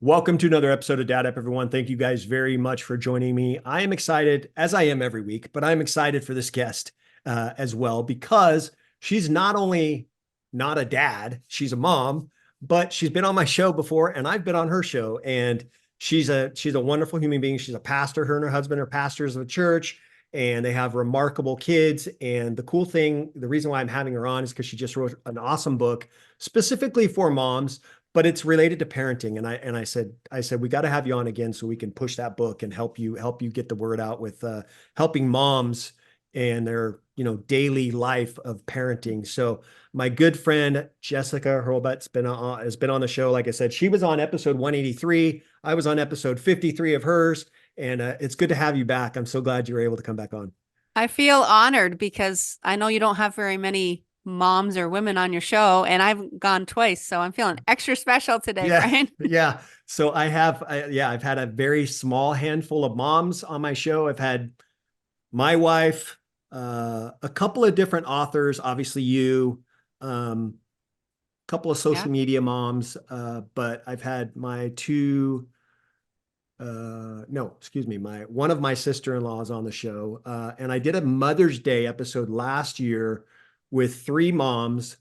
Welcome to another episode of Dad Up, everyone. Thank you guys very much for joining me. I am excited, as I am every week, but I'm excited for this guest as well because she's not only not a dad, she's a mom, but she's been on my show before, and I've been on her show. And she's a wonderful human being. She's a pastor. Her and her husband are pastors of a church, and they have remarkable kids. And the cool thing, the reason why I'm having her on is because she just wrote an awesome book specifically for moms, but it's related to parenting. And I said we got to have you on again so we can push that book and help you get the word out with helping moms and their daily life of parenting. So my good friend Jessica Hurlbut's has been on the show. Like I said, she was on episode 183. I was on episode 53 of hers, and it's good to have you back. I'm so glad you were able to come back on. I feel honored because I know you don't have very many moms or women on your show, and I've gone twice, so I'm feeling extra special today, Yeah, Bryan. yeah. So I've had a very small handful of moms on my show. I've had my wife, a couple of different authors, obviously you, a couple of Yeah. social media moms, but I've had my two, no, excuse me, my one of my sister-in-laws on the show, and I did a Mother's Day episode last year with three moms.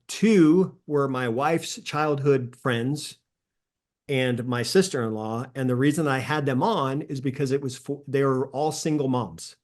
Two were my wife's childhood friends and my sister-in-law. And the reason I had them on is because they were all single moms,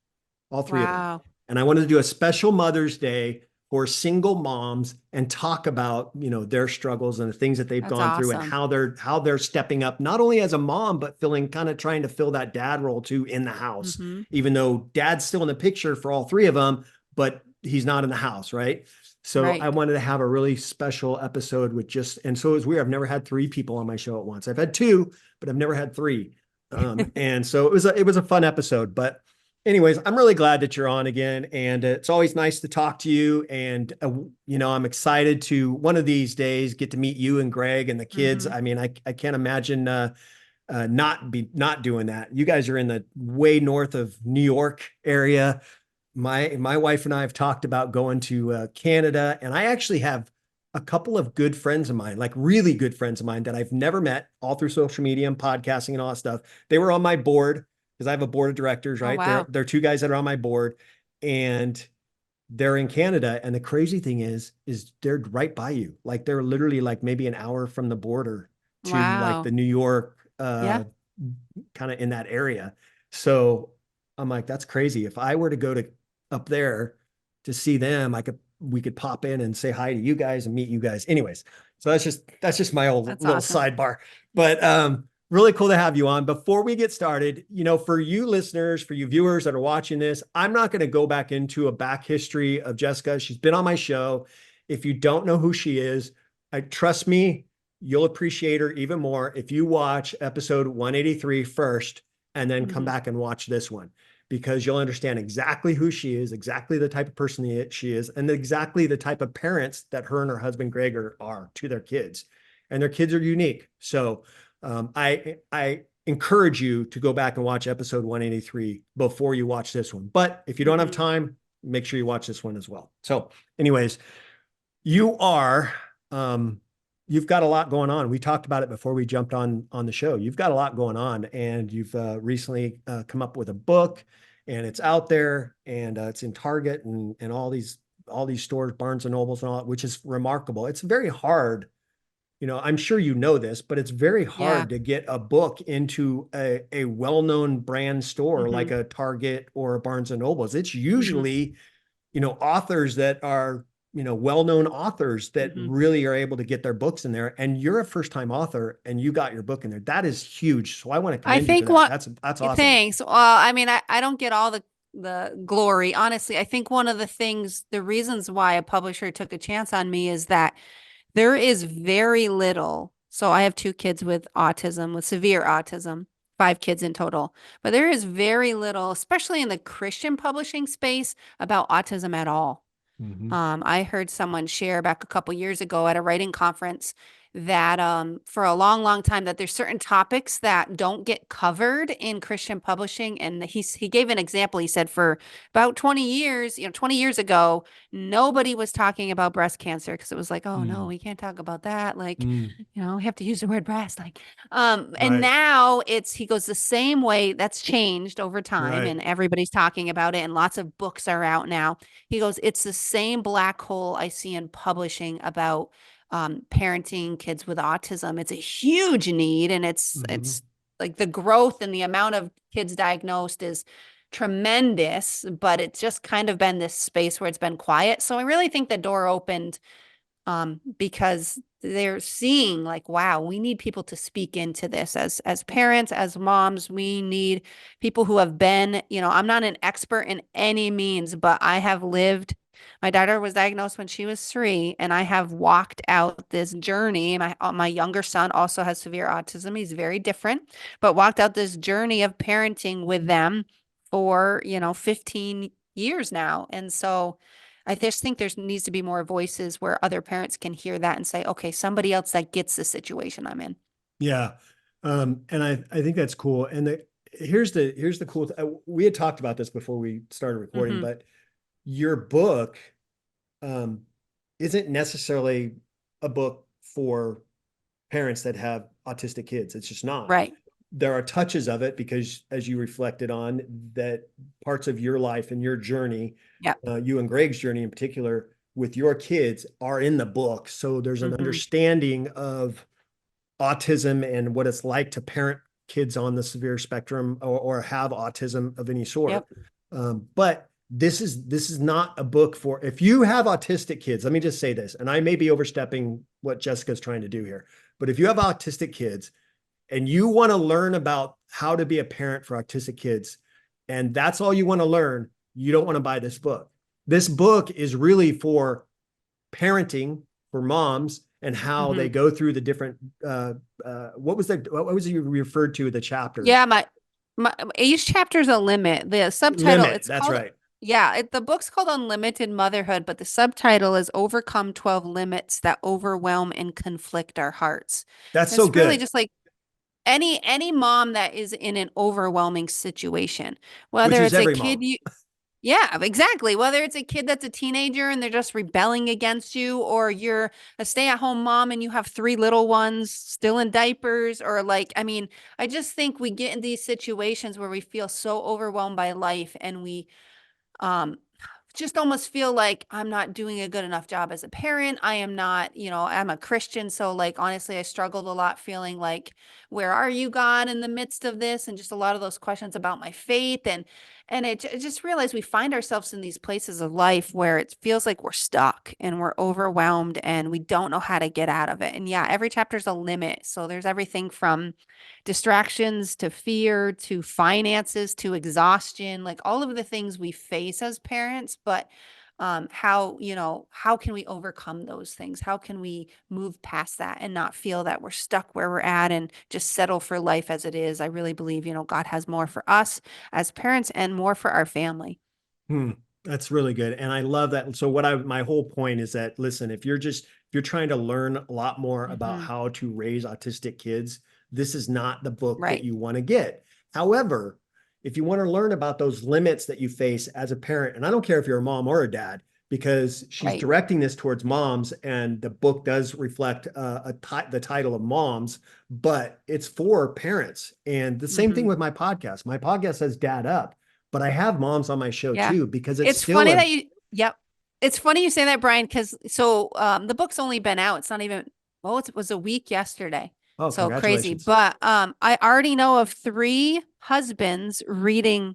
all three of them. Wow. And I wanted to do a special Mother's Day for single moms and talk about, their struggles and the things that they've That's gone through and awesome. how they're stepping up, not only as a mom, but feeling kind of trying to fill that dad role too in the house, Hmm. even though dad's still in the picture for all three of them, but he's not in the house, right? So I Right. wanted to have a really special episode with and so it was weird. I've never had three people on my show at once. I've had two, but I've never had three. And so it was a fun episode. But anyways, I'm really glad that you're on again, and it's always nice to talk to you. And I'm excited to one of these days get to meet you and Greg and the kids. Hmm. I mean, I can't imagine not doing that. You guys are in the way north of New York area. My wife and I have talked about going to Canada, and I actually have a couple of good friends of mine, like really good friends of mine that I've never met, all through social media and podcasting and all that stuff. They were on my board because I have a board of directors, Oh, right? There, wow. there are two guys that are on my board, and they're in Canada. And the crazy thing is they're right by you. Like they're literally like maybe an hour from the border to like Wow. the New York, Yeah. kind of in that area. So I'm like, that's crazy. If I were to go to up there to see them, we could pop in and say hi to you guys and meet you guys. Anyways, so that's just my old That's little awesome. sidebar. But really cool to have you on. Before we get started, for you listeners, for you viewers that are watching this, I'm not going to go back into a back history of Jessica. She's been on my show. If you don't know who she is, I trust me, you'll appreciate her even more if you watch episode 183 first and then come Hmm. back and watch this one, because you'll understand exactly who she is, exactly the type of person she is, and exactly the type of parents that her and her husband Greg are to their kids. And their kids are unique. So I encourage you to go back and watch episode 183 before you watch this one. But if you don't have Hmm. time, make sure you watch this one as well. So, anyways, you are you've got a lot going on. We talked about it before we jumped on the show. You've got a lot going on, and you've recently come up with a book, and it's out there, and it's in Target and all these stores, Barnes and Nobles and all that, which is remarkable. It's very hard. I'm sure you know this, but it's very Yeah. hard to get a book into a well-known brand store like Hmm. a Target or a Barnes and Nobles. It's Hmm. usually authors that are, well-known authors that Hmm. really are able to get their books in there. And you're a first-time author and you got your book in there. That is huge. So I want to I commend you for think that. what, That's awesome. thanks. I mean, I don't get all the glory. Honestly, I think one of the reasons why a publisher took a chance on me is that there is very little. So I have two kids with autism, with severe autism, five kids in total. But there is very little, especially in the Christian publishing space, about autism at all. Mhm. I heard someone share back a couple years ago at a writing conference that for a long, long time that there's certain topics that don't get covered in Christian publishing. And he gave an example. He said for about 20 years, 20 years ago, nobody was talking about breast cancer because it was like, oh no, Mm, we can't talk about that. Like, mm, we have to use the word breast. Like, and right, now he goes the same way. That's changed over time, right. and everybody's talking about it, and lots of books are out now. He goes, it's the same black hole I see in publishing about parenting kids with autism. It's a huge need, and Hmm. it's like the growth and the amount of kids diagnosed is tremendous, but it's just kind of been this space where it's been quiet. So I really think the door opened because they're seeing like, wow, we need people to speak into this as parents, as moms. We need people who have been, I'm not an expert in any means, but I have lived. My daughter was diagnosed when she was 3, and I have walked out this journey. My younger son also has severe autism. He's very different, but walked out this journey of parenting with them for 15 years now. And so I just think there needs to be more voices where other parents can hear that and say, okay, somebody else that gets the situation I'm in. Yeah. And I think that's cool. And here's the cool we had talked about this before we started recording, Hmm. but your book um, isn't necessarily a book for parents that have autistic kids. It's just not. Right. There are touches of it because, as you reflected on, that parts of your life and your journey, Yep. you and Greg's journey in particular with your kids are in the book. So there's an Hmm. understanding of autism and what it's like to parent kids on the severe spectrum or have autism of any sort. Yep. But this is not a book for if you have autistic kids. Let me just say this, and I may be overstepping what Jessica's trying to do here, but if you have autistic kids and you want to learn about how to be a parent for autistic kids, and that's all you want to learn, you don't want to buy this book. This book is really for parenting for moms and how Hmm. they go through the different what was you referred to the chapters Yeah. My each chapter's a limit. The subtitle, limit. it's That's called, right. yeah, the book's called Unlimited Motherhood, but the subtitle is Overcome 12 Limits That Overwhelm and Conflict Our Hearts. That's And so it's really good, just like any mom that is in an overwhelming situation, which whether is it's a every kid mom. you yeah, exactly. Whether it's a kid that's a teenager and they're just rebelling against you, or you're a stay-at-home mom and you have 3 little ones still in diapers, or like, I mean, I just think we get in these situations where we feel so overwhelmed by life, and we um just almost feel like I'm not doing a good enough job as a parent. I am not, I'm a Christian. So, like, honestly, I struggled a lot feeling like, where are you, God, in the midst of this? And just a lot of those questions about my faith. And just realize we find ourselves in these places of life where it feels like we're stuck and we're overwhelmed and we don't know how to get out of it. And yeah, every chapter is a limit. So there's everything from distractions to fear to finances to exhaustion, like all of the things we face as parents. But how can we overcome those things? How can we move past that and not feel that we're stuck where we're at and just settle for life as it is? I really believe, God has more for us as parents and more for our family. Hmm, that's really good. And I love that. So my whole point is that, listen, if you're trying to learn a lot more about Hmm. how to raise autistic kids, this is not the book that Right. you want to get. However, if you want to learn about those limits that you face as a parent, and I don't care if you're a mom or a dad, because she's Right. directing this towards moms, and the book does reflect the title of moms, but it's for parents. And the same thing Hmm. with my podcast. My podcast says Dad Up, but I have moms on my show Yeah. too because it's It's still funny a that yep. It's funny you say that, Bryan, because the book's only been out. It's not even, well, it was a week yesterday. oh, So crazy. congratulations. But I already know of 3 husbands reading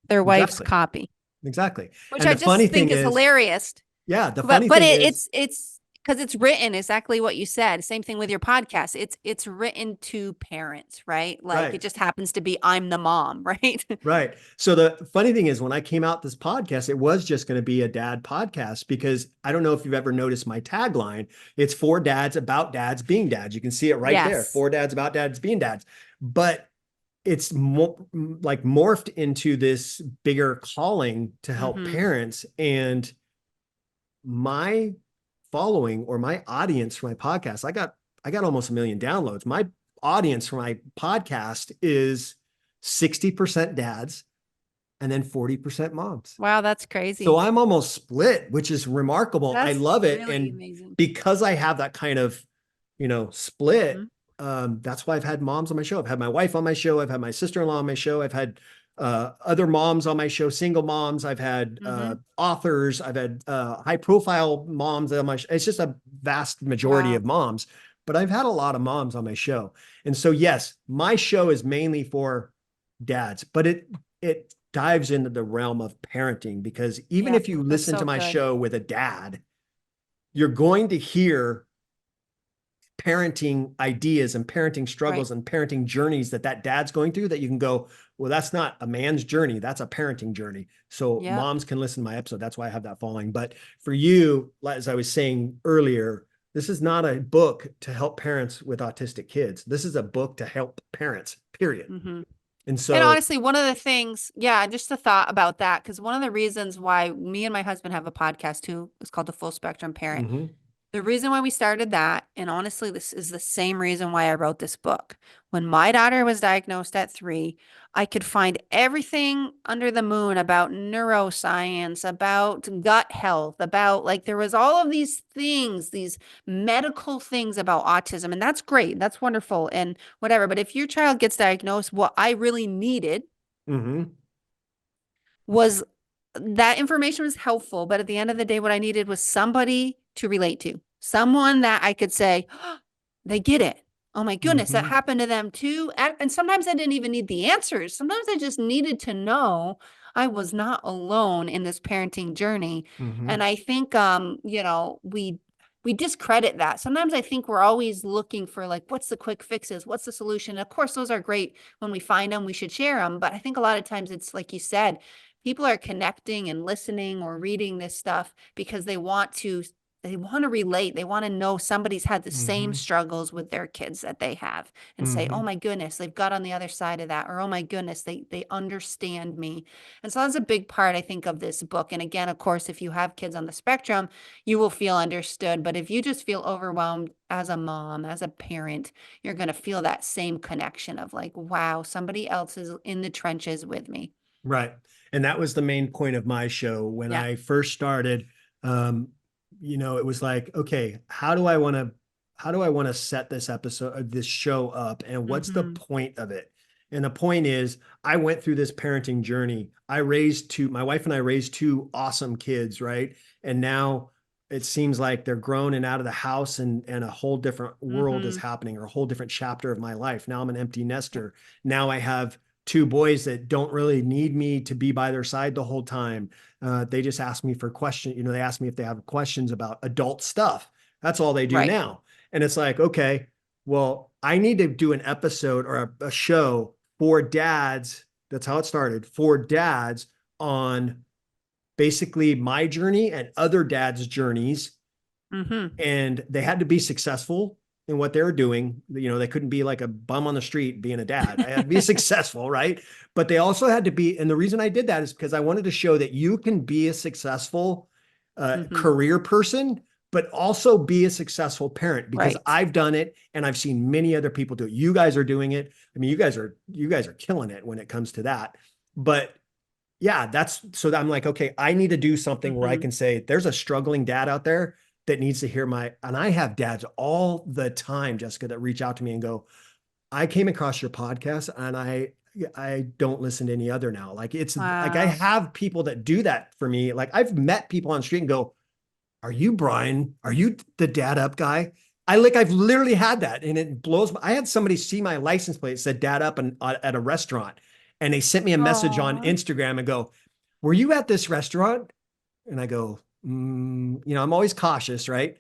their wife's Exactly. copy, Exactly. which And I the funny just thing think is is, hilarious. yeah, the But funny thing is, it's because it's written exactly what you said. Same thing with your podcast. It's written to parents, right? Like right. it just happens to be I'm the mom, right? Right. So the funny thing is, when I came out this podcast, it was just going to be a dad podcast because I don't know if you've ever noticed my tagline. It's for dads about dads being dads. You can see it right there. Yes. For dads about dads being dads. But it's like morphed into this bigger calling to help Hmm. parents. And my following or my audience for my podcast, I got almost 1 million downloads. My audience for my podcast is 60% dads and then 40% moms. Wow, that's So crazy. I'm almost split, which is remarkable. I That's love it. really And amazing. because I have that kind of, split, Mhm. that's why I've had moms on my show. I've had my wife on my show. I've had my sister-in-law on my show. I've had other moms on my show, single moms. I've had Mhm. authors. I've had high profile moms on my show. It's just a vast majority Wow. of moms, but I've had a lot of moms on my show. And so, yes, my show is mainly for dads, but it dives into the realm of parenting, because even Yeah, if you that's listen so to my good. show with a dad, you're going to hear parenting ideas and parenting Right. struggles and parenting journeys that dad's going through, that you can go, well, that's not a man's journey. That's a parenting journey. So Yep. moms can listen to my episode. That's why I have that following. But for you, as I was saying earlier, this is not a book to help parents with autistic kids. This is a book to help parents, period. Mhm. And And so, honestly, one of the things, yeah, just a thought about that, because one of the reasons why me and my husband have a podcast too is called The Full Spectrum Parent. mhm, The reason why we started that, and honestly, this is the same reason why I wrote this book. When my daughter was diagnosed at 3, I could find everything under the moon about neuroscience, about gut health, about like there was all of these things, these medical things about autism, and that's great. That's wonderful and whatever. But if your child gets diagnosed, what I really needed mhm, was that information was helpful, but at the end of the day, what I needed was somebody to relate to, someone that I could say, oh, they get it. Oh my goodness, that mhm, happened to them too. And sometimes I didn't even need the answers. Sometimes I just needed to know I was not alone in this parenting journey. mhm, And I think, we discredit that. Sometimes I think we're always looking for like, what's the quick fixes? What's the solution? Of course, those are great when we find them, we should share them. But I think a lot of times it's like you said, people are connecting and listening or reading this stuff because they want to relate. They want to know somebody's had the same mhm, struggles with their kids that they have and say, oh mhm. my goodness, they've got on the other side of that. Or, oh my goodness, they understand me. And so that's a big part, I think, of this book. And again, of course, if you have kids on the spectrum, you will feel understood. But if you just feel overwhelmed as a mom, as a parent, you're going to feel that same connection of like, wow, somebody else is in the trenches with me. Right. And that was the main point of my show. When Yeah. I first started, um, it was like, okay, how do I want to set this episode of this show up, and what's the Hmm. point of it? And the point is, I went through this parenting journey. My wife and I raised two awesome kids, right? And now it seems like they're grown and out of the house, and a whole different world is Hmm. happening, or a whole different chapter of my life. Now I'm an empty nester. Now I have two boys that don't really need me to be by their side the whole time. They just ask me for questions. They ask me if they have questions about adult stuff. That's all they do Right. now. And it's like, okay, well, I need to do an episode or a show for dads. That's how it started, for dads, on basically my journey and other dads' journeys, Hmm. and they had to be successful in what they were doing. They couldn't be like a bum on the street being a dad. I had to be successful, right? But they also had to be, and the reason I did that is because I wanted to show that you can be a successful Hmm. career person, but also be a successful parent, because Right. I've done it and I've seen many other people do it. You guys are doing it. I mean, you guys are killing it when it comes to that. But yeah, that's so that I'm like, okay, I need to do something where I Hmm. can say there's a struggling dad out there that needs to hear and I have dads all the time, Jessica, that reach out to me and go, I came across your podcast and I don't listen to any other now. Like, it's like I Wow. have people that do that for me. Like, I've met people on the street and go, are you Bryan? Are you the dad up guy? I've literally had that, and it blows I had somebody see my license plate, it said dad up, and at a restaurant, and they sent me a message on Oh, Instagram and go, were you at this restaurant? And I go, I'm always cautious, right?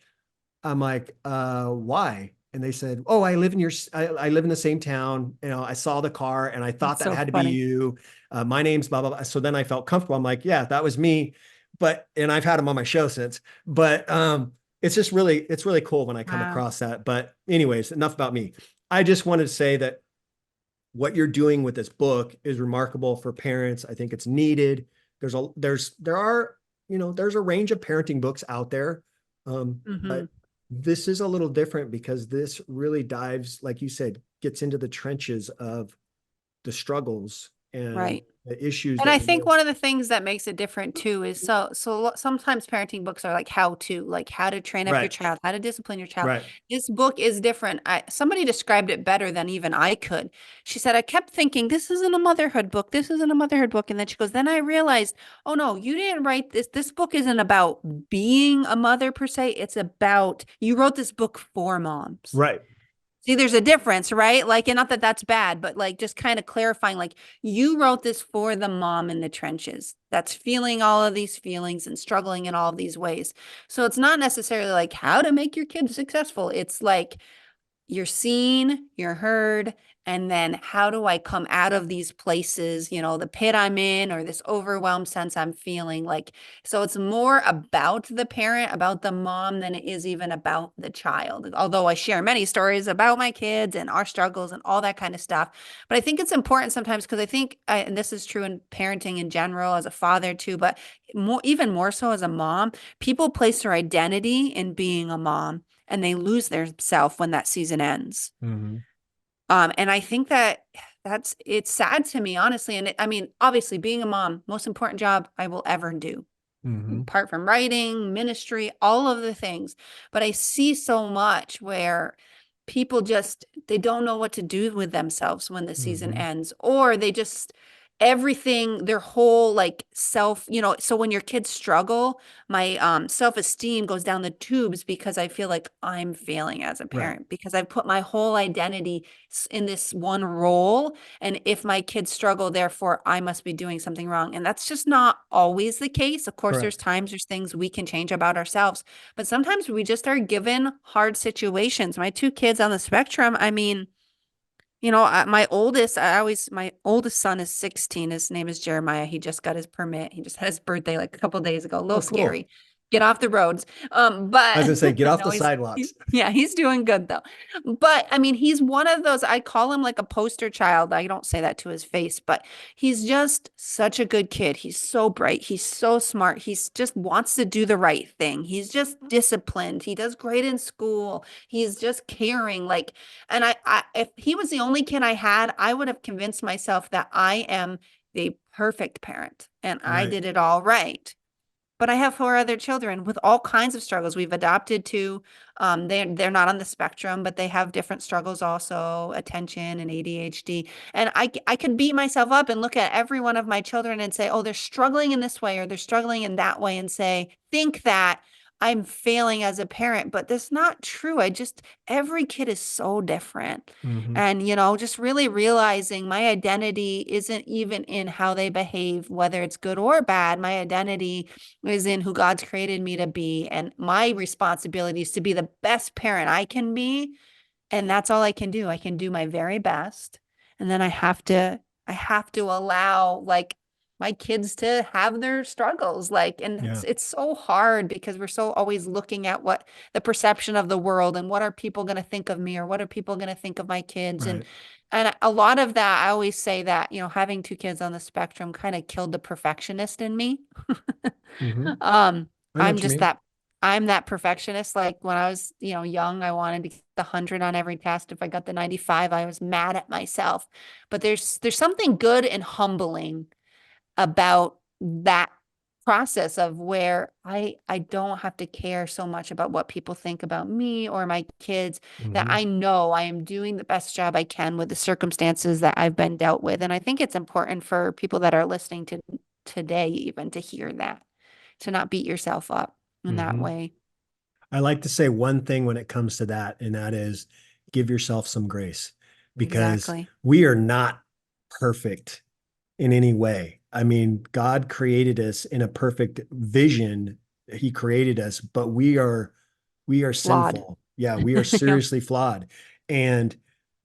I'm like, why? And they said, oh, I live in the same town. I saw the car and I thought that's that so had to be funny. you. My name's blah, blah, blah. So then I felt comfortable. I'm like, yeah, that was me. And I've had him on my show since, but, it's really cool when I come Wow. across that. But anyways, enough about me. I just wanted to say that what you're doing with this book is remarkable for parents. I think it's needed. There's a range of parenting books out there. Hmm. But this is a little different because this really dives, like you said, gets into the trenches of the struggles and Right. the issues And that I we think live. one of the things that makes it different too is sometimes parenting books are like how to, like how to train up your Right. child, how to discipline your child. Right. This book is different. Somebody described it better than even I could. She said, I kept thinking, this isn't a motherhood book. This isn't a motherhood book. And then she goes, then I realized, oh no, you didn't write this. This book isn't about being a mother per se. It's about, you wrote this book for moms. Right. See, there's a difference, right? Like, and not that that's bad, but like just kind of clarifying, like, you wrote this for the mom in the trenches that's feeling all of these feelings and struggling in all of these ways. So it's not necessarily like how to make your kids successful. It's like, you're seen, you're heard, and then how do I come out of these places, the pit I'm in or this overwhelmed sense I'm feeling like. So it's more about the parent, about the mom than it is even about the child. Although I share many stories about my kids and our struggles and all that kind of stuff. But I think it's important sometimes because I think, and this is true in parenting in general as a father too, but even more so as a mom, people place their identity in being a mom and they lose their self when that season ends. Mm-hmm. And I think that it's sad to me, honestly. And I mean, obviously, being a mom, most important job I will ever do, Mm-hmm. apart from writing, ministry, all of the things. But I see so much where people just they don't know what to do with themselves when the season Mm-hmm. ends, or they just everything their whole like self, so when your kids struggle, my self-esteem goes down the tubes because I feel like I'm failing as a Right. parent because I've put my whole identity in this one role, and if my kids struggle, therefore I must be doing something wrong. And that's just not always the case. Of course, Correct. there's things we can change about ourselves, but sometimes we just are given hard situations. My two kids on the spectrum, I mean, my oldest son is 16. His name is Jeremiah. He just got his permit. He just had his birthday like a couple days ago. A little Oh, cool. scary. Get off the roads. I was But gonna say, get off no, the sidewalks. yeah, he's doing good though. But I mean, he's one of those, I call him like a poster child. I don't say that to his face, but he's just such a good kid. He's so bright. He's so smart. He's just wants to do the right thing. He's just disciplined. He does great in school. He's just caring. Like, and if he was the only kid I had, I would have convinced myself that I am the perfect parent and I Right. did it all right. But I have four other children with all kinds of struggles. We've adopted two. They're not on the spectrum, but they have different struggles also, attention and ADHD. And I could beat myself up and look at every one of my children and say, oh, they're struggling in this way or they're struggling in that way, and think that I'm failing as a parent, but that's not true. Every kid is so different. Mm-hmm. And, just really realizing my identity isn't even in how they behave, whether it's good or bad. My identity is in who God's created me to be. And my responsibility is to be the best parent I can be. And that's all I can do. I can do my very best. And then I have to allow like my kids to have their struggles. Like, and Yeah. it's so hard because we're so always looking at what the perception of the world and what are people going to think of me or what are people going to think of my kids. And Right. and a lot of that, I always say that, having two kids on the spectrum kind of killed the perfectionist in me. Mm-hmm. Um, I know I'm what you just mean. that I'm that perfectionist. Like when I was, young, I wanted to get the 100 on every test. If I got the 95, I was mad at myself. But there's something good and humbling about that process of where I don't have to care so much about what people think about me or my kids, that Mm-hmm. I know I am doing the best job I can with the circumstances that I've been dealt with. And I think it's important for people that are listening to today even to hear that, to not beat yourself up in that Mm-hmm. way. I like to say one thing when it comes to that, and that is give yourself some grace because Exactly. we are not perfect in any way. I mean, God created us in a perfect vision. He created us, but we are Flawed. sinful. Yeah, we are Yep. seriously flawed. And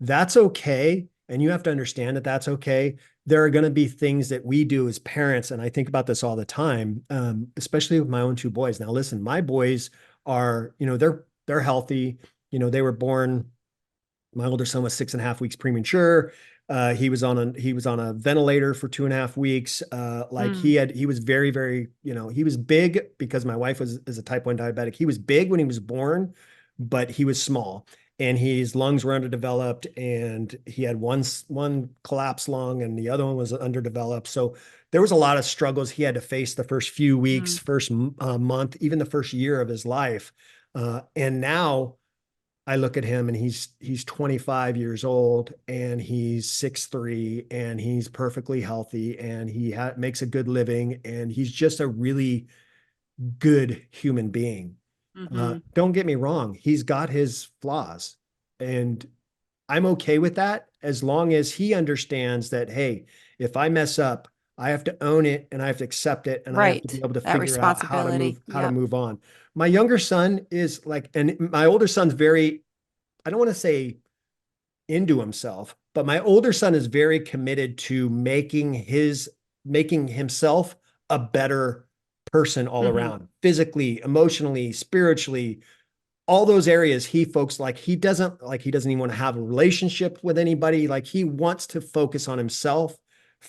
that's okay. And you have to understand that that's okay. There are going to be things that we do as parents. And I think about this all the time, especially with my own two boys. Now, listen, my boys are, they're healthy. They were born, my older son was 6.5 weeks premature. He was on a ventilator for 2.5 weeks. Like Mm, he was very, very, he was big because my wife is a type 1 diabetic. He was big when he was born, but he was small and his lungs were underdeveloped and he had one collapsed lung and the other one was underdeveloped. So there was a lot of struggles he had to face the first few weeks, first month, even the first year of his life. And now I look at him and he's 25 years old and he's 6'3" and he's perfectly healthy and he makes a good living and he's just a really good human being. Don't get me wrong, he's got his flaws and I'm okay with that as long as he understands that, hey, if I mess up, I have to own it and I have to accept it and I have to be Right. able to That figure out responsibility. how to Yep. move on. My younger son is like, and my older son's very, I don't want to say into himself, but my older son is very committed to making himself a better person all around, physically, emotionally, spiritually, all those areas he folks like he doesn't even want to have a relationship with anybody. Like he wants to focus on himself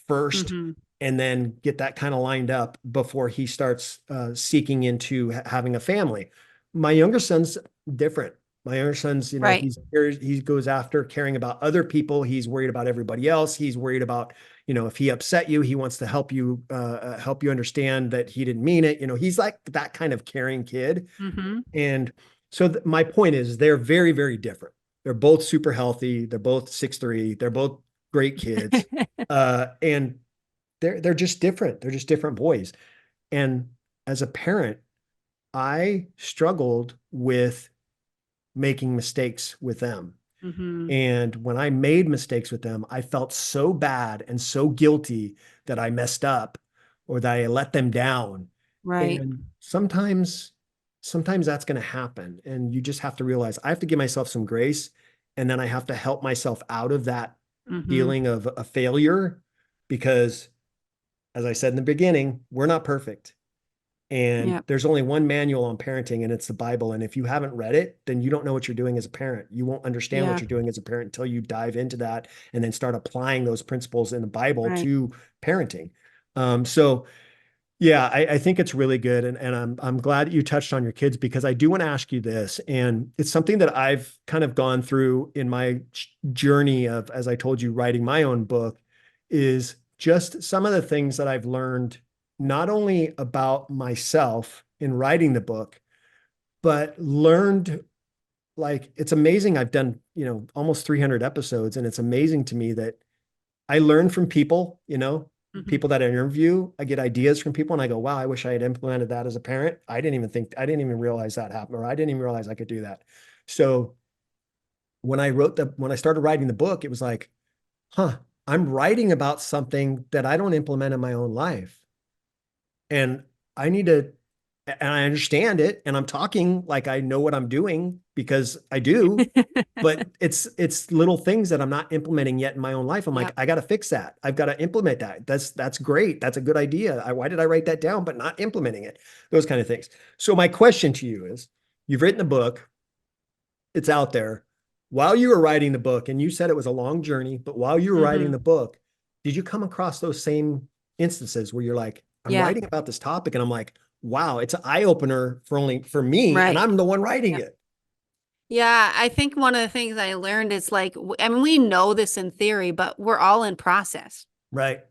first and then get that kind of lined up before he starts seeking into having a family. My younger son's different. My younger son's, Right. he goes after caring about other people. He's worried about everybody else. He's worried about, if he upset you, he wants to help you understand that he didn't mean it. He's like that kind of caring kid. And so my point is they're very, very different. They're both super healthy. They're both 6'3". They're both great kids. And they're just different. They're just different boys. And as a parent, I struggled with making mistakes with them. And when I made mistakes with them, I felt so bad and so guilty that I messed up or that I let them down. Right. And sometimes that's going to happen. And you just have to realize I have to give myself some grace. And then I have to help myself out of that feeling of a failure because, as I said in the beginning, we're not perfect. And Yep. there's only one manual on parenting, and it's the Bible. And if you haven't read it, then you don't know what you're doing as a parent. You won't understand what Yeah. you're doing as a parent until you dive into that and then start applying those principles in the Bible Right. to parenting. So yeah, I think it's really good. And I'm glad that you touched on your kids because I do want to ask you this. And it's something that I've kind of gone through in my journey of, as I told you, writing my own book, is just some of the things that I've learned, not only about myself in writing the book, but learned like it's amazing. I've done, almost 300 episodes, and it's amazing to me that I learn from people, people that I interview. I get ideas from people and I go, wow, I wish I had implemented that as a parent. I didn't even realize that happened, or I didn't even realize I could do that. So when I started writing the book, it was like, I'm writing about something that I don't implement in my own life. And I need to, and I understand it. And I'm talking like I know what I'm doing because I do, but it's little things that I'm not implementing yet in my own life. I'm like, Yep. I got to fix that. I've got to implement that. That's great. That's a good idea. Why did I write that down, but not implementing it? Those kind of things. So my question to you is, you've written the book, it's out there. While you were writing the book, and you said it was a long journey, but while you were writing the book, did you come across those same instances where you're like, I'm Yeah. writing about this topic and I'm like, wow, it's an eye opener for me, and Right. I'm the one writing Yep. it. Yeah, I think one of the things I learned is like, I mean, we know this in theory, but we're all in process. Right.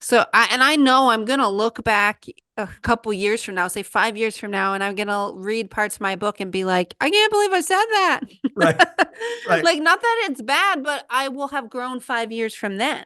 So I know I'm gonna look back a couple years from now, say 5 years from now, and I'm gonna read parts of my book and be like, I can't believe I said that. Right. Right. Like, not that it's bad, but I will have grown 5 years from then.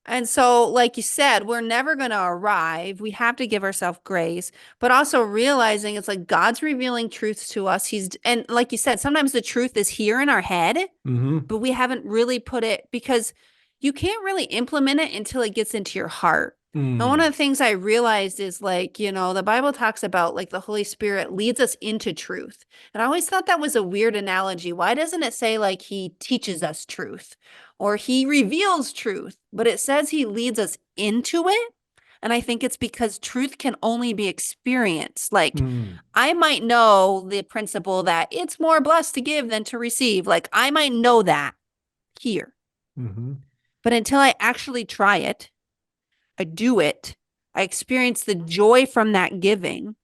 And so, like you said, we're never going to arrive. We have to give ourselves grace, but also realizing it's like God's revealing truths to us. And like you said, sometimes the truth is here in our head, Mm-hmm. but we haven't really put it because you can't really implement it until it gets into your heart. And one of Mm. the things I realized is like, the Bible talks about like the Holy Spirit leads us into truth. And I always thought that was a weird analogy. Why doesn't it say like he teaches us truth or he reveals truth? But it says he leads us into it. And I think it's because truth can only be experienced. Like Mm. I might know the principle that it's more blessed to give than to receive. Like I might know that here. Mm-hmm. But until I actually try it, I do it, I experience the joy from that giving.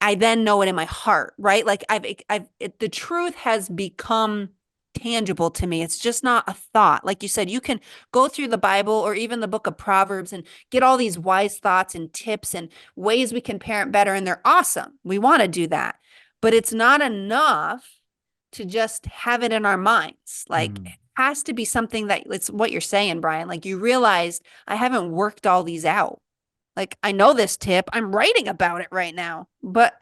I then know it in my heart, right? Like the truth has become tangible to me. It's just not a thought. Like you said, you can go through the Bible or even the book of Proverbs and get all these wise thoughts and tips and ways we can parent better. And they're awesome. We want to do that. But it's not enough to just have it in our minds. Like it Mm. has to be something that it's what you're saying, Bryan. Like you realized I haven't worked all these out. Like I know this tip. I'm writing about it right now, but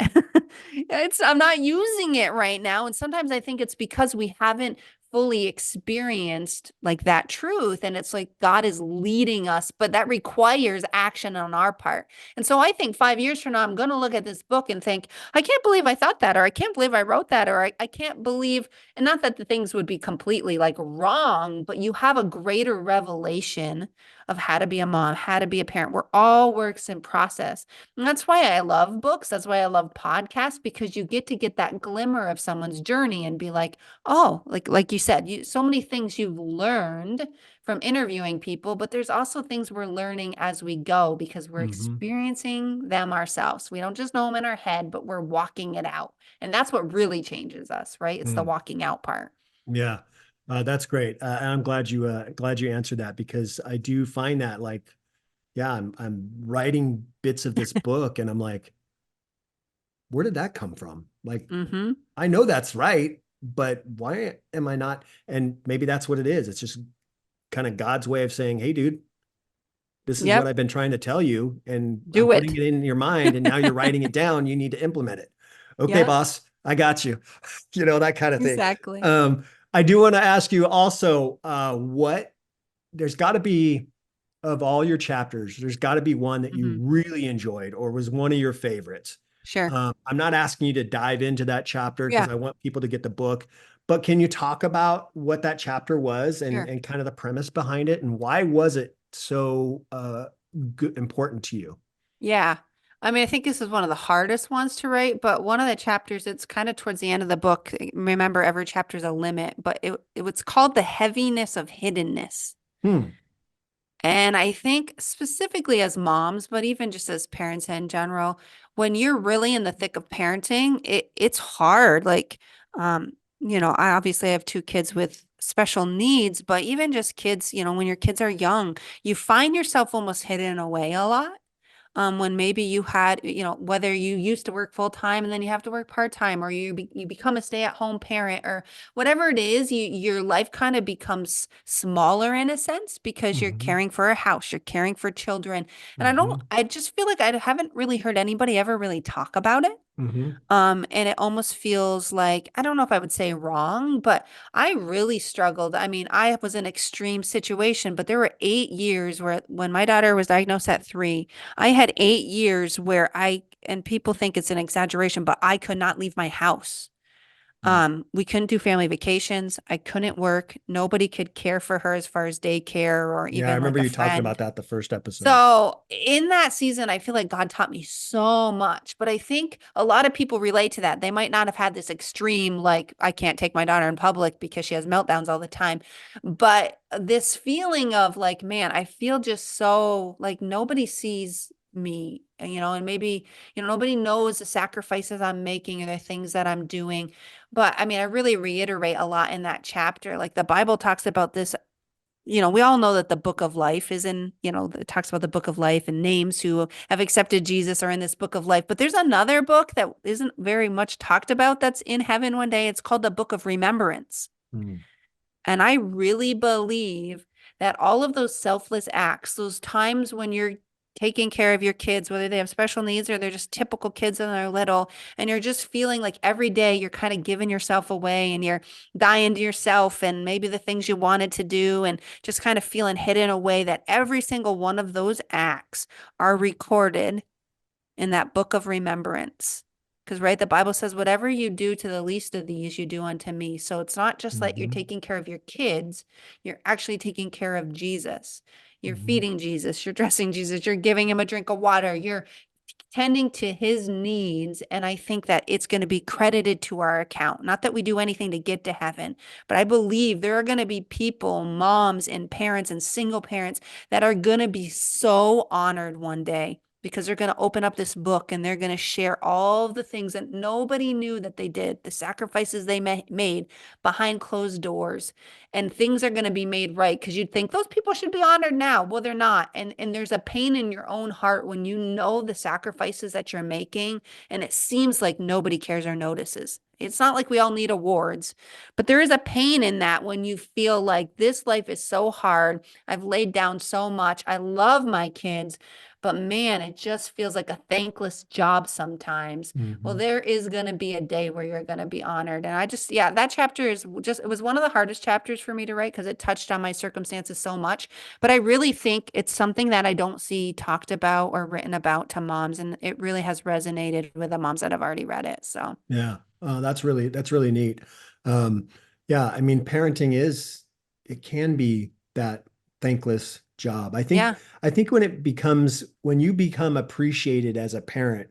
I'm not using it right now. And sometimes I think it's because we haven't fully experienced like that truth. And it's like God is leading us, but that requires action on our part. And so I think 5 years from now, I'm going to look at this book and think, I can't believe I thought that, or I can't believe I wrote that, or I can't believe, and not that the things would be completely like wrong, but you have a greater revelation of how to be a mom, how to be a parent. We're all works in process. And that's why I love books. That's why I love podcasts, because you get that glimmer of someone's journey and be like, oh, like you said, so many things you've learned from interviewing people, but there's also things we're learning as we go because we're Hmm. experiencing them ourselves. We don't just know them in our head, but we're walking it out. And that's what really changes us, right? It's the Mm. walking out part. Yeah, that's great. And I'm glad you answered that because I do find that like, yeah, I'm writing bits of this book and I'm like, where did that come from? Like, Mm-hmm. I know that's right, but why am I not? And maybe that's what it is. It's just kind of God's way of saying, hey, dude, this is what Yep. I've been trying to tell you, and I'm Do putting it. it in your mind, and now you're writing it down. You need to implement it. Okay, Yep. boss, I got you. That kind of thing. Exactly. Um, I do want to ask you also, what there's got to be of all your chapters, there's got to be one that you Mm-hmm. really enjoyed or was one of your favorites. Sure. I'm not asking you to dive into that chapter because Yeah. I want people to get the book, but can you talk about what that chapter was and, Sure. and kind of the premise behind it and why was it so good, important to you? Yeah. I mean, I think this is one of the hardest ones to write, but one of the chapters, it's kind of towards the end of the book. Remember, every chapter is a limit, but it was called The Heaviness of Hiddenness. Hmm. And I think specifically as moms, but even just as parents in general, when you're really in the thick of parenting, it's hard. Like, I obviously have two kids with special needs, but even just kids, when your kids are young, you find yourself almost hidden away a lot. When maybe you had, whether you used to work full time and then you have to work part time, or you become a stay at home parent, or whatever it is, your life kind of becomes smaller in a sense because you're Hmm. caring for a house, you're caring for children, and Hmm. I just feel like I haven't really heard anybody ever really talk about it. Hmm. And it almost feels like, I don't know if I would say wrong, but I really struggled. I mean, I was in extreme situation, but there were 8 years where when my daughter was diagnosed at 3, I had 8 years where and people think it's an exaggeration, but I could not leave my house. We couldn't do family vacations. I couldn't work. Nobody could care for her as far as daycare or Yeah, I even like remember a you talking friend. about that the first episode. So in that season, I feel like God taught me so much, but I think a lot of people relate to that. They might not have had this extreme, like, I can't take my daughter in public because she has meltdowns all the time. But this feeling of like, man, I feel just so like nobody sees me, and maybe, nobody knows the sacrifices I'm making or the things that I'm doing. But I mean, I really reiterate a lot in that chapter. Like the Bible talks about this, we all know that the book of life is in, it talks about the book of life and names who have accepted Jesus are in this book of life. But there's another book that isn't very much talked about that's in heaven one day. It's called the book of remembrance. Hmm. And I really believe that all of those selfless acts, those times when you're taking care of your kids, whether they have special needs or they're just typical kids and they're little, and you're just feeling like every day you're kind of giving yourself away and you're dying to yourself and maybe the things you wanted to do and just kind of feeling hidden away, that every single one of those acts are recorded in that book of remembrance. Because, right, the Bible says, whatever you do to the least of these, you do unto me. So it's not just that you're Hmm. taking care of your kids, you're actually taking care of Jesus. You're Hmm. feeding Jesus, you're dressing Jesus, you're giving him a drink of water, you're tending to his needs. And I think that it's going to be credited to our account. Not that we do anything to get to heaven, but I believe there are going to be people, moms and parents and single parents, that are going to be so honored one day because they're going to open up this book and they're going to share all the things that nobody knew that they did, the sacrifices they made behind closed doors, and things are going to be made right because you'd think those people should be honored now. Well, they're not. And there's a pain in your own heart when you know the sacrifices that you're making and it seems like nobody cares or notices. It's not like we all need awards, but there is a pain in that when you feel like this life is so hard. I've laid down so much. I love my kids, but man, it just feels like a thankless job sometimes. Well, Mhm. there is going to be a day where you're going to be honored. And I just, yeah, that chapter is just, it was one of the hardest chapters for me to write because it touched on my circumstances so much. But I really think it's something that I don't see talked about or written about to moms. And it really has resonated with the moms that have already read it. So, Yeah. That's really neat. Um, yeah, I mean, parenting is, it can be that thankless job. yeah. I think when you become appreciated as a parent,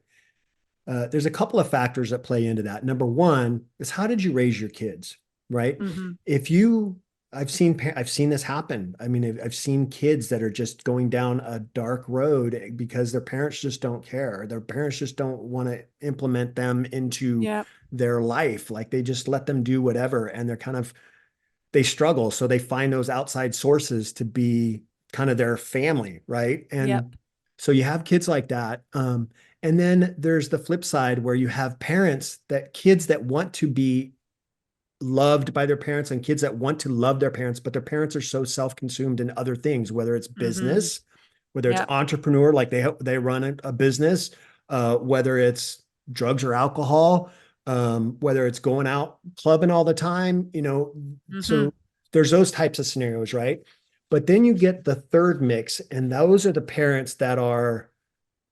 there's a couple of factors that play into that. Number one is, how did you raise your kids, right? Hmm. If you, I've seen this happen. I mean, I've seen kids that are just going down a dark road because their parents just don't care. Their parents just don't want to implement them into Yep. their life. Like they just let them do whatever, and they struggle. So they find those outside sources to be kind of their family, right? And Yep. so you have kids like that. And then there's the flip side where you have kids that want to be loved by their parents and kids that want to love their parents, but their parents are so self-consumed in other things, whether it's Hmm. business, whether it's Yep. entrepreneur, like they run a business, whether it's drugs or alcohol, whether it's going out clubbing all the time, Hmm. so there's those types of scenarios, right? But then you get the third mix, and those are the parents that are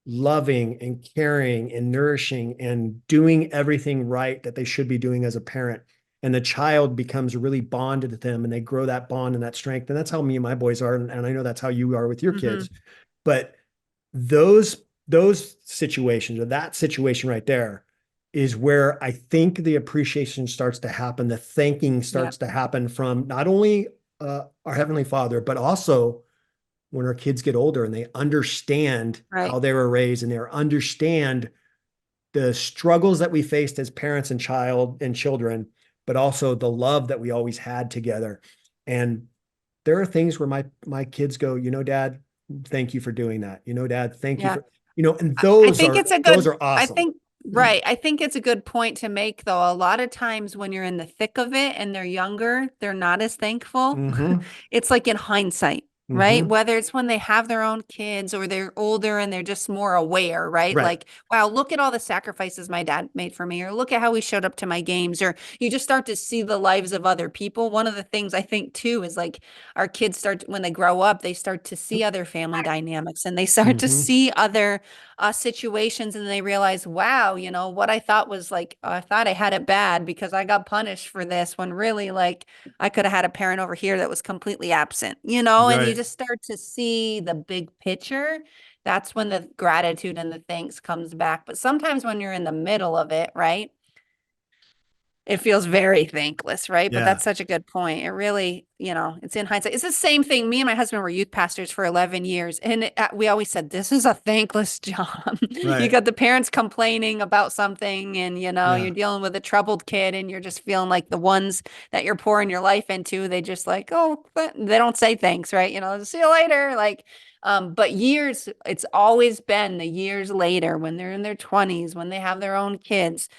loving and caring and nourishing and doing everything right that they should be doing as a parent. And the child becomes really bonded to them and they grow that bond and that strength. And that's how me and my boys are. And I know that's how you are with your Hmm. kids. But those situations, or that situation right there, is where I think the appreciation starts to happen. The thanking Yep. starts to happen from not only our Heavenly Father, but also when our kids get older and they understand Right. how they were raised and they understand the struggles that we faced as parents and children, but also the love that we always had together. And there are things where my kids go, Dad, thank you for doing that. Dad, thank you Yeah. for, and I think it's a those good, are I awesome. think, right. I think it's a good point to make, though. A lot of times when you're in the thick of it and they're younger, they're not as thankful. Mm-hmm. It's like in hindsight, right? Mm-hmm. Whether it's when they have their own kids or they're older and they're just more aware, right? Right. Like, wow, look at all the sacrifices my dad made for me, or look at how he showed up to my games, or you just start to see the lives of other people. One of the things I think too is like our kids start, when they grow up, they start to see other family dynamics and they start to Mm-hmm. see other situations and they realize, wow, what I thought was like, I thought I had it bad because I got punished for this when really like I could have had a parent over here that was completely absent, and you Right. just start to see the big picture. That's when the gratitude and the thanks comes back. But sometimes when you're in the middle of it, right? It feels very thankless, right? But Yeah. that's such a good point. It really, it's in hindsight. It's the same thing. Me and my husband were youth pastors for 11 years. And we always said, this is a thankless job. You Right. got the parents complaining about something, and, you're Yeah. dealing with a troubled kid, and you're just feeling like the ones that you're pouring your life into, they just like, oh, they don't say thanks, right? See you later. Like, but years, it's always been the years later when they're in their 20s, when they have their own kids,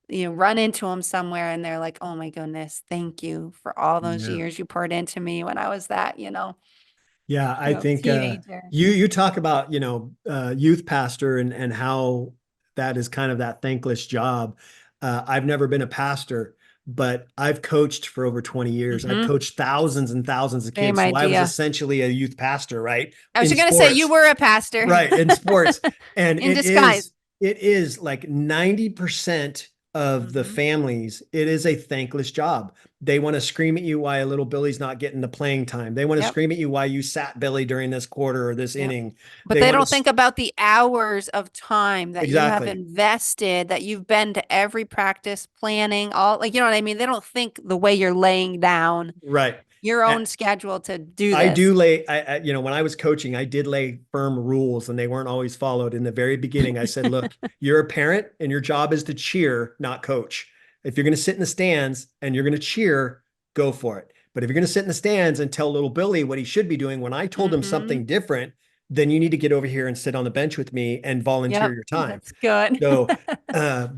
run into them somewhere and they're like, oh my goodness, thank you for all those Yeah. years you poured into me when I was that, Yeah, I think teenager. you talk about, youth pastor and how that is kind of that thankless job. I've never been a pastor, but I've coached for over 20 years. I've Hmm. coached thousands and thousands of Same kids. So I was idea. essentially a youth pastor, right? I was In going to say you sports. were a pastor Right, in sports. And in disguise. it is like 90% of the Hmm. families, it is a thankless job. They want to scream at you why a little Billy's not getting the playing time. They want to Yep. scream at you why you sat Billy during this quarter or this Yep. inning. But They they want don't to think about the hours of time that you have exactly. invested, that you've been to every practice, planning, all, like, you know what I mean? They don't think the way you're laying down, Right. your own schedule to do I this. do lay, when I was coaching, I did lay firm rules and they weren't always followed. In the very beginning, I said, look, you're a parent and your job is to cheer, not coach. If you're going to sit in the stands and you're going to cheer, go for it. But if you're going to sit in the stands and tell little Billy what he should be doing when I told him Mm-hmm. something different, then you need to get over here and sit on the bench with me and volunteer Yep. your time. That's good. So,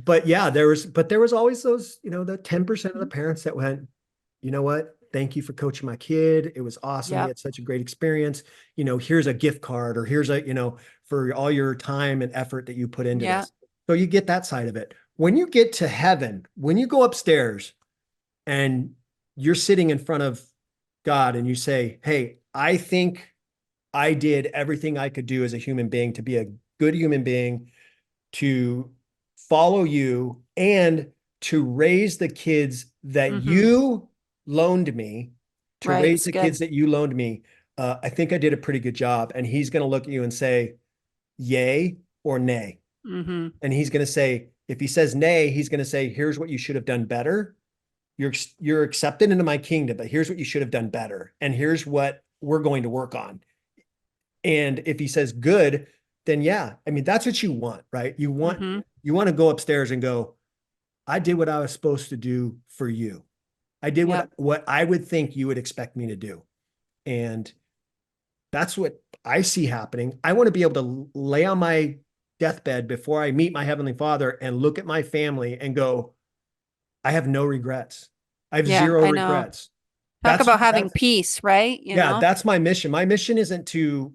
but yeah, there was always those, the 10% of the parents that went, you know what? Thank you for coaching my kid. It was awesome. We Yep. had such a great experience. Here's a gift card or here's for all your time and effort that you put into Yeah. this. So you get that side of it. When you get to heaven, when you go upstairs and you're sitting in front of God and you say, hey, I think I did everything I could do as a human being to be a good human being, to follow you and to raise the kids that Mm-hmm. you loaned me, to Right. raise It's the kids good. that you loaned me. I think I did a pretty good job. And he's going to look at you and say, yay or nay. Mm-hmm. And he's going to say, if he says nay, he's going to say, here's what you should have done better. You're accepted into my kingdom, but here's what you should have done better. And here's what we're going to work on. And if he says good, then yeah, I mean, that's what you want, right? Mm-hmm. You want to go upstairs and go, I did what I was supposed to do for you. I did Yep. what I would think you would expect me to do. And that's what I see happening. I want to be able to lay on my deathbed before I meet my Heavenly Father and look at my family and go, I have no regrets. I have Yeah. zero I know. regrets. Talk about having That's peace, right? Yeah, that's my mission. My mission isn't to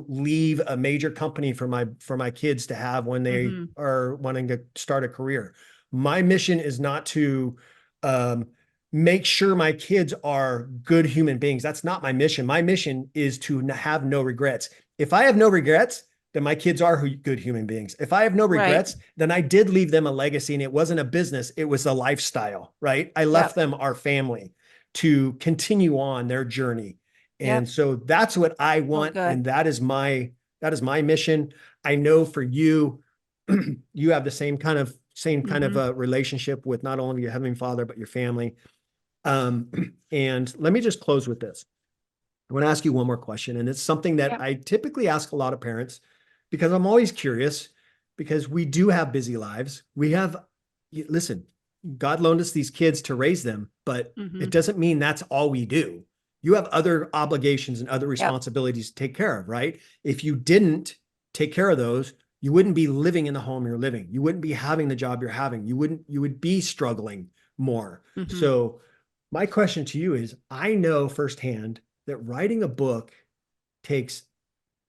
leave a major company for my kids to have when they Mm-hmm. are wanting to start a career. My mission is not to um, make sure my kids are good human beings. That's not my mission. My mission is to have no regrets. If I have no regrets, then my kids are good human beings. If I have no Right. regrets, then I did leave them a legacy, and it wasn't a business, it was a lifestyle, right? I left Yep. them our family to continue on their journey. And Yep. so that's what I Oh, want. good. And that is my mission. I know for you, you have the same kind of Mm-hmm. relationship with not only your Heavenly Father, but your family. And let me just close with this. I want to ask you one more question. And it's something that Yep. I typically ask a lot of parents because I'm always curious, because we do have busy lives. Listen, God loaned us these kids to raise them, but Mm-hmm. it doesn't mean that's all we do. You have other obligations and other Yep. responsibilities to take care of, right? If you didn't take care of those, you wouldn't be living in the home you're living. You wouldn't be having the job you're having. You would be struggling more. Mm-hmm. So my question to you is, I know firsthand that writing a book takes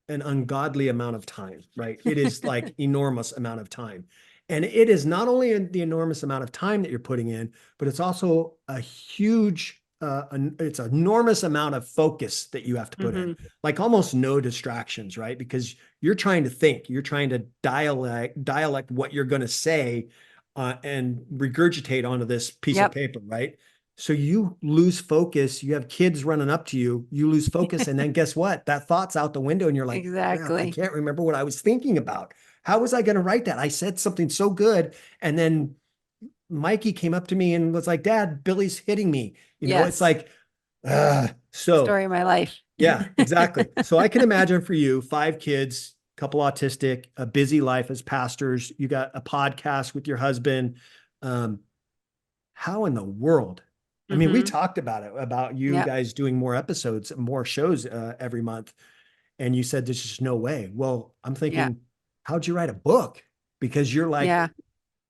an ungodly amount of time, right? It is like enormous amount of time. And it is not only the enormous amount of time that you're putting in, but it's also a huge, it's an enormous amount of focus that you have to put in, Mm-hmm. like almost no distractions, right? Because you're trying to think, you're trying to dialect what you're going to say and regurgitate onto this piece of Yep. paper, right? So you lose focus. You have kids running up to you. You lose focus. And then guess what? That thought's out the window and you're like, crap, I Exactly. can't remember what I was thinking about. How was I going to write that? I said something so good. And then Mikey came up to me and was like, Dad, Billy's hitting me. It's Yes. like, so Story of my life. yeah, exactly. So I can imagine for you, 5 kids, couple autistic, a busy life as pastors. You got a podcast with your husband. Um, how in the world? I mean, we Mm-hmm. talked about it, about you Yep. guys doing more episodes, more shows every month. And you said, there's just no way. Well, I'm Yeah. thinking, how'd you write a book? Because you're like, Yeah.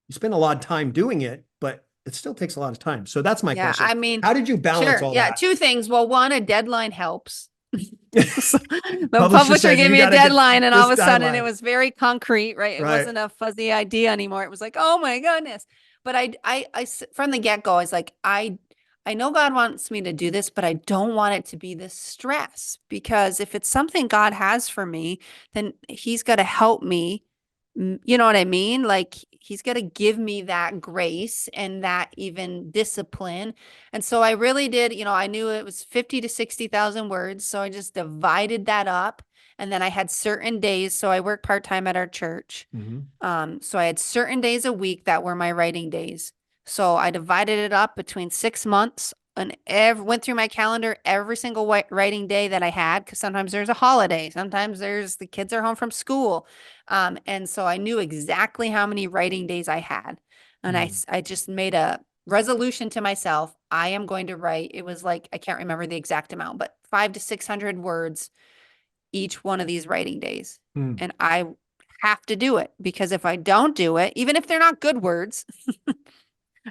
you spend a lot of time doing it, but it still takes a lot of time. So that's my Yeah. question. I mean, How did you balance sure. all Yeah. that? Two things. Well, one, a deadline helps. So the Publisher publisher said, gave you me a got to get deadline, and all this of a sudden it timeline. was very concrete, right? It Right. wasn't a fuzzy idea anymore. It was like, oh my goodness. But from the get-go, I was like, I know God wants me to do this, but I don't want it to be this stress, because if it's something God has for me, then he's got to help me. You know what I mean? Like he's got to give me that grace and that even discipline. And so I really did, I knew it was 50 to 60,000 words. So I just divided that up. And then I had certain days. So I work part-time at our church. Mm-hmm. So I had certain days a week that were my writing days. So I divided it up between 6 months and went through my calendar every single writing day that I had, because sometimes there's a holiday, sometimes there's the kids are home from school. And so I knew exactly how many writing days I had. And Mm. I just made a resolution to myself. I am going to write, it was like, I can't remember the exact amount, but 500 to 600 words each one of these writing days. Mm. And I have to do it, because if I don't do it, even if they're not good words,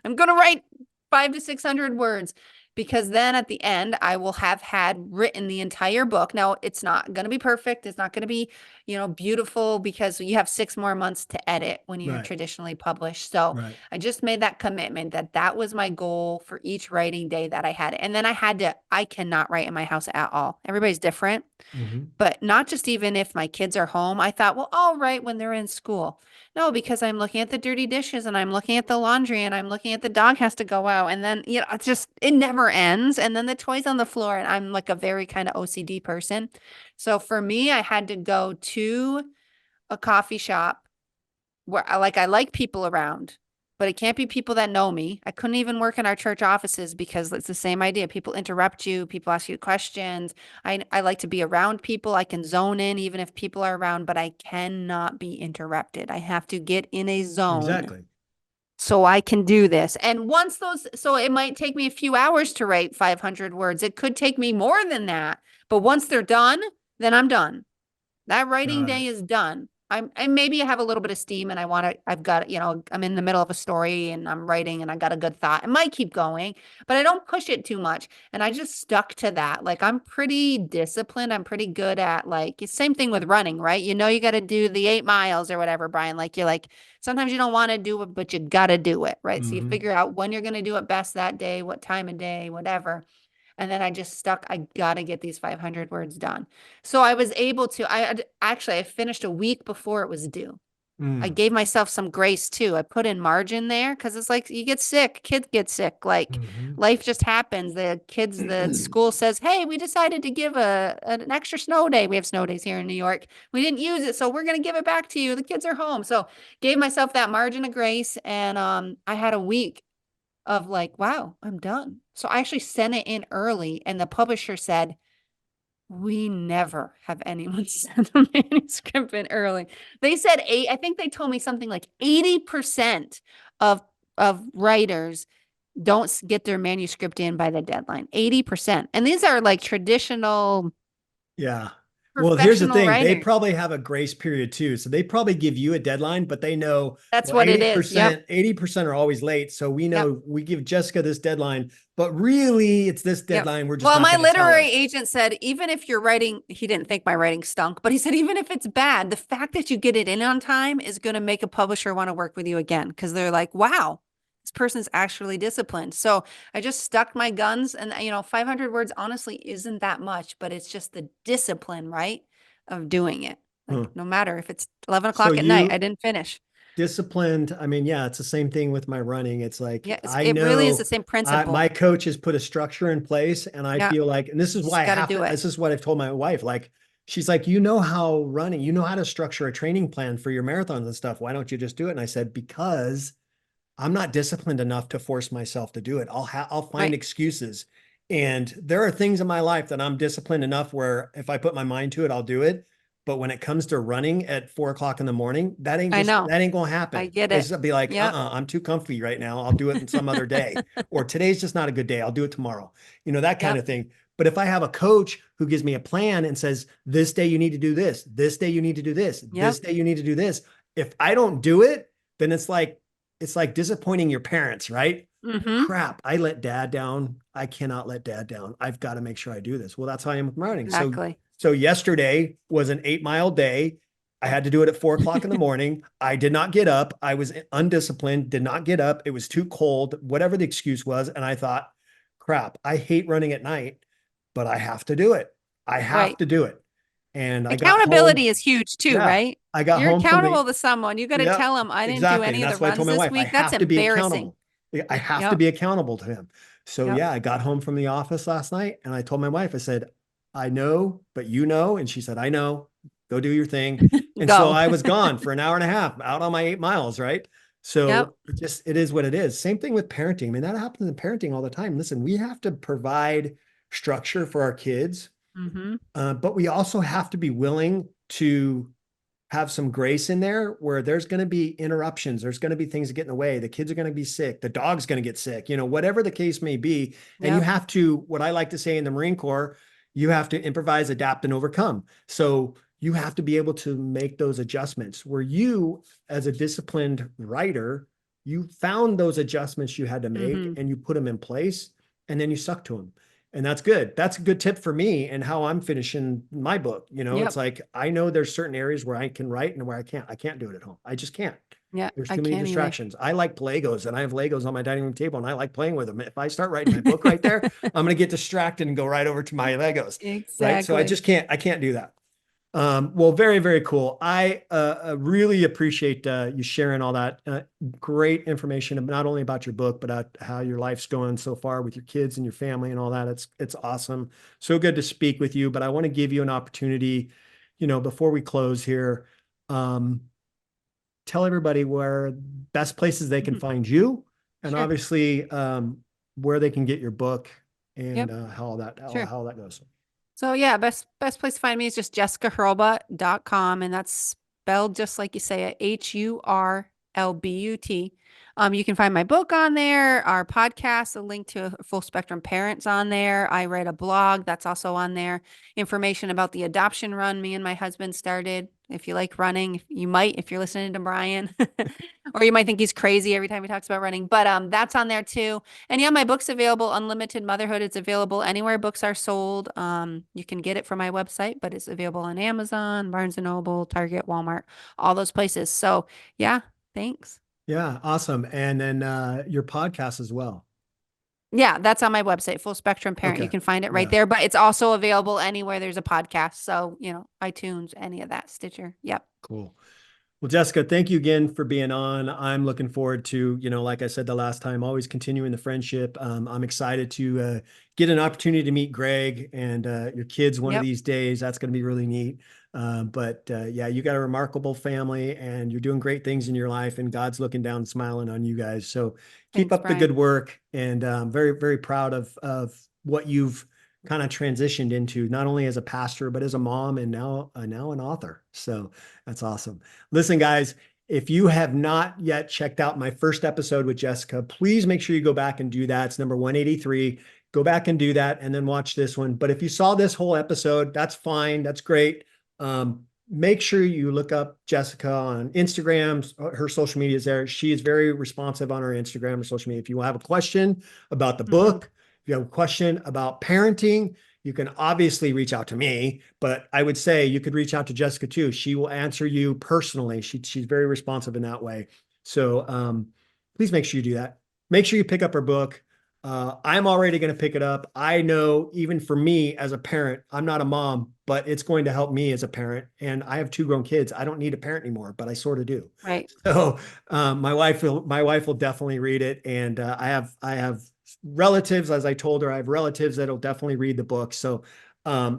I'm going to write 500 to 600 words, because then at the end, I will have had written the entire book. Now, it's not going to be perfect. It's not going to be, beautiful, because you have 6 more months to edit when you're Right. traditionally published. So Right. I just made that commitment that that was my goal for each writing day that I had. And then I cannot write in my house at all. Everybody's different. Hmm. But not just even if my kids are home. I thought, well, I'll write when they're in school. No, because I'm looking at the dirty dishes, and I'm looking at the laundry, and I'm looking at the dog has to go out. And then, it's just, it never ends. And then the toys on the floor. And I'm like a very kind of OCD person. So for me, I had to go to a coffee shop where I like people around, but it can't be people that know me. I couldn't even work in our church offices, because it's the same idea. People interrupt you, people ask you questions. I like to be around people. I can zone in even if people are around, but I cannot be interrupted. I have to get in a zone Exactly. so I can do this. And so it might take me a few hours to write 500 words. It could take me more than that. But once they're done, then I'm done. That writing Got day it. is done. And maybe I have a little bit of steam, and I've got, I'm in the middle of a story and I'm writing and I got a good thought. I might keep going, but I don't push it too much. And I just stuck to that. Like, I'm pretty disciplined. I'm pretty good at, like, it's same thing with running, right? You got to do the 8 miles or whatever, Bryan. Like, you're like, sometimes you don't want to do it, but you got to do it, right? So you Hmm. figure out when you're going to do it best that day, what time of day, whatever. And then I just stuck, I got to get these 500 words done. So I was able to, I finished a week before it was due. I Mm. gave myself some grace too. I put in margin there, because it's like you get sick, kids get sick. Like, Hmm. life just happens. The school says, hey, we decided to give an extra snow day. We have snow days here in New York. We didn't use it, so we're going to give it back to you. The kids are home. So gave myself that margin of grace. And I had a week of like, wow, I'm done. So I actually sent it in early, and the publisher said, we never have anyone send a manuscript in early. They said I think they told me something like 80% of writers don't get their manuscript in by the deadline. 80%. And these are like traditional Yeah. Well, here's the professional thing. They writers. probably have a grace period too. So they probably give you a deadline, but they know, That's well, what it is. Yep. 80% are always late. So we Yep. know we give Jessica this deadline, but really it's this Yep. deadline. We're just Well, not my going to tell literary her. agent said, even if your writing, he didn't think my writing stunk, but he said, even if it's bad, the fact that you get it in on time is going to make a publisher want to work with you again, because they're like, wow, this person's actually disciplined. So I just stuck my guns, and, 500 words honestly isn't that much, but it's just the discipline, right, of doing it. Like, Huh. no matter if it's 11 So o'clock at night, I you didn't finish. disciplined. I mean, yeah, it's the same thing with my running. It's like, Yeah, I it really is the know same principle. my coach has put a structure in place, and I Yeah, feel like, and this is you why just I got to have to, do it. this is what I've told my wife. Like, she's like, you know how running, you know how to structure a training plan for your marathons and stuff. Why don't you just do it? And I said, because I'm not disciplined enough to force myself to do it. I'll find Right. excuses. And there are things in my life that I'm disciplined enough where if I put my mind to it, I'll do it. But when it comes to running at 4 o'clock in the morning, I know. that ain't gonna I happen. get It's it. gonna be like, Yep. I'm too comfy right now. I'll do it some other day. Or today's just not a good day. I'll do it tomorrow. That kind Yep. of thing. But if I have a coach who gives me a plan and says, this day you need to do this day you need to do this Yep. day you need to do this. If I don't do it, then it's like disappointing your parents, right? Mm-hmm. Crap, I let dad down. I cannot let dad down. I've got to make sure I do this. Well, that's how I am with running. Exactly. So yesterday was an 8 mile day. I had to do it at 4 o'clock in the morning. I did not get up. I was undisciplined, did not get up. It was too cold, whatever the excuse was. And I thought, crap, I hate running at night, but I have to do it. I have Right. to do it. And I got home. Accountability is huge too, Yeah, right? I got You're home from accountable the to someone. You got to Yep, tell them, I didn't do exactly. And any of the that's what I told runs my this wife. I week. That's have to be embarrassing. accountable. I have to Yep. be accountable to him. So Yep. yeah, I got home from the office last night and I told my wife, I said, I know, but you know. And she said, I know, go do your thing. And so Go. I was gone for an hour and a half out on my 8 miles, right? Yep. So it is what it is. Same thing with parenting. I mean, that happens in parenting all the time. Listen, we have to provide structure for our kids, Mm-hmm. but we also have to be willing to have some grace in there where there's going to be interruptions. There's going to be things that get in the way. The kids are going to be sick. The dog's going to get sick, whatever the case may be. And you Yep. have to, what I like to say in the Marine Corps, you have to improvise, adapt, and overcome. So you have to be able to make those adjustments where you, as a disciplined writer, you found those adjustments you had to make Mm-hmm. and you put them in place and then you stuck to them. And that's good. That's a good tip for me and how I'm finishing my book. It's Yep. like I know there's certain areas where I can write and where I can't. I can't do it at home. I just can't. Yeah. There's I too many can't either. distractions. I like Legos and I have Legos on my dining room table and I like playing with them. If I start writing my book right there, I'm going to get distracted and go right over to my Legos. Right. So Exactly. I can't do that. Well, very, very cool. I really appreciate you sharing all that great information, not only about your book, but how your life's going so far with your kids and your family and all that. It's awesome. So good to speak with you. But I want to give you an opportunity, before we close here, um, tell everybody where best places they can Mhm. find you, and Sure. obviously where they can get your book and Yep. Sure. how that goes. So yeah, best place to find me is just jessicahurlbut.com, and that's spelled just like you say it, Hurlbut. You can find my book on there, our podcast, a link to Full Spectrum Parents on there. I write a blog that's also on there. Information about the adoption run me and my husband started. If you like running, you might if you're listening to Bryan, or you might think he's crazy every time he talks about running. But that's on there too. And yeah, my book's available, Unlimited Motherhood. It's available anywhere books are sold. You can get it from my website, but it's available on Amazon, Barnes and Noble, Target, Walmart, all those places. So yeah, thanks. Yeah, awesome. And then your podcast as well. Yeah, that's on my website, Full Spectrum Parent. You Okay. can find it right Yeah, there, but it's also available anywhere there's a podcast. So, iTunes, any of that, Stitcher. Yep. cool. Well, Jessica, thank you again for being on. I'm looking forward to, like I said the last time, always continuing the friendship. I'm excited to get an opportunity to meet Greg and your kids one of Yep. these days. That's going to be really neat. But yeah, you got a remarkable family and you're doing great things in your life, and God's looking down, smiling on you guys. So keep Thanks, up the Bryan. good work, and I'm very, very proud of what you've kind of transitioned into, not only as a pastor, but as a mom and now an author. So that's awesome. Listen, guys, if you have not yet checked out my first episode with Jessica, please make sure you go back and do that. It's number 183. Go back and do that and then watch this one. But if you saw this whole episode, that's fine. That's great. Make sure you look up Jessica on Instagram. Her social media is there. She is very responsive on her Instagram or social media. If you have a question about the Hmm. book, if you have a question about parenting, you can obviously reach out to me, but I would say you could reach out to Jessica too. She will answer you personally. She's very responsive in that way. So please make sure you do that. Make sure you pick up her book. I'm already going to pick it up. I know even for me as a parent, I'm not a mom, but it's going to help me as a parent. And I have two grown kids. I don't need a parent anymore, but I sort of do. Right. So my wife will definitely read it. And I have relatives, as I told her, I have relatives that'll definitely read the book. So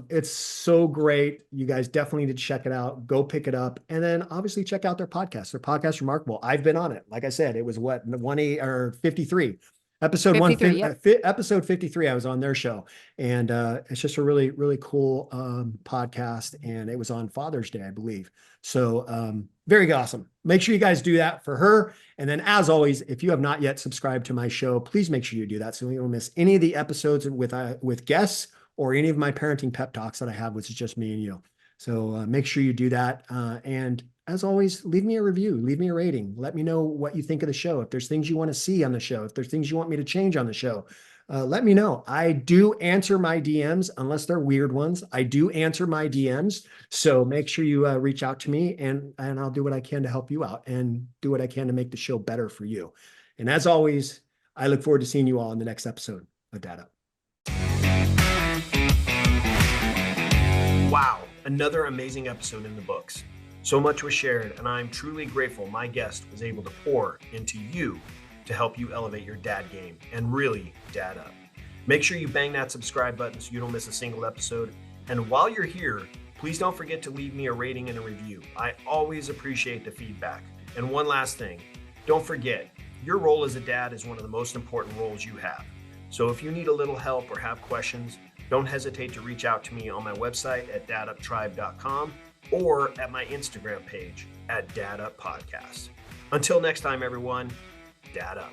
it's so great. You guys definitely need to check it out. Go pick it up. And then obviously check out their podcast. Their podcast is remarkable. I've been on it. Like I said, it was what, 53. Episode 53. Yep. Episode 53, I was on their show. And it's just a really, really cool podcast. And it was on Father's Day, I believe. So very awesome. Make sure you guys do that for her. And then as always, if you have not yet subscribed to my show, please make sure you do that so you don't miss any of the episodes with guests or any of my parenting pep talks that I have, which is just me and you. So make sure you do that. And as always, leave me a review, leave me a rating. Let me know what you think of the show. If there's things you want to see on the show, if there's things you want me to change on the show, let me know. I do answer my DMs unless they're weird ones. I do answer my DMs. So make sure you reach out to me and I'll do what I can to help you out and do what I can to make the show better for you. And as always, I look forward to seeing you all in the next episode of Dad Up. Wow, another amazing episode in the books. So much was shared, and I'm truly grateful my guest was able to pour into you to help you elevate your dad game and really dad up. Make sure you bang that subscribe button so you don't miss a single episode. And while you're here, please don't forget to leave me a rating and a review. I always appreciate the feedback. And one last thing, Don't forget, your role as a dad is one of the most important roles you have. So if you need a little help or have questions, don't hesitate to reach out to me on my website at daduptribe.com or at my Instagram page at daduppodcast. Until next time, everyone, dad up.